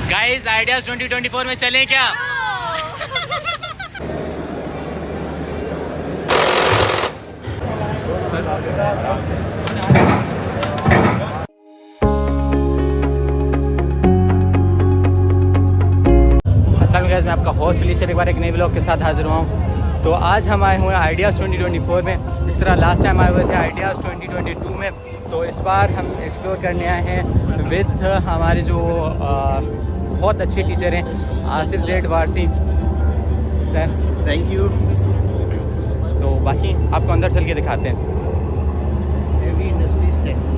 Guys ideas 2024 में चलें क्या? अस्सलाम वालेकुम, मैं आपका होस्ट अली से एक बार एक नए ब्लॉग के साथ हाजिर हुआ हूँ। तो आज हम आए हुए हैं आइडियाज़ 2024 में। इस तरह लास्ट टाइम आए हुए थे आइडियाज़ 2022 में। तो इस बार हम एक्सप्लोर करने आए हैं विद हमारे जो बहुत अच्छे टीचर हैं Asif Z Warsi sir. Thank you. तो बाकी आपको अंदर चल के दिखाते हैं। Heavy industries tax.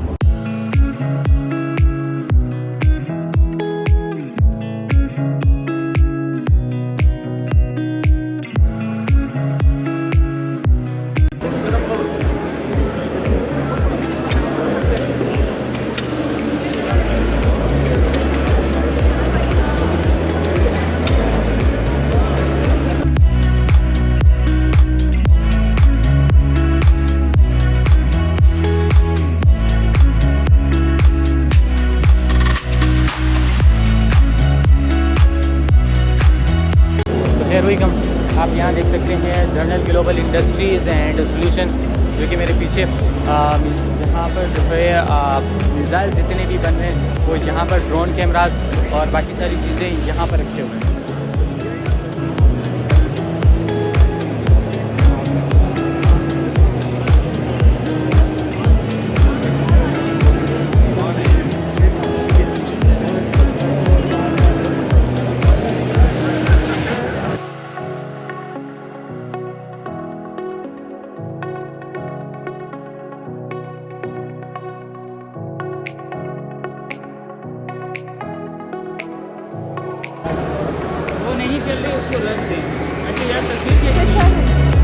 आप यहाँ देख सकते हैं general global industries and solution, जो कि मेरे पीछे यहाँ पर जो है मिसाइल जितने भी बन रहे हैं वो यहाँ पर ड्रोन कैमराज और बाकी सारी चीज़ें यहाँ पर रखे हुए हैं। नहीं चल रही उसको रख दे। अच्छा यार तस्वीर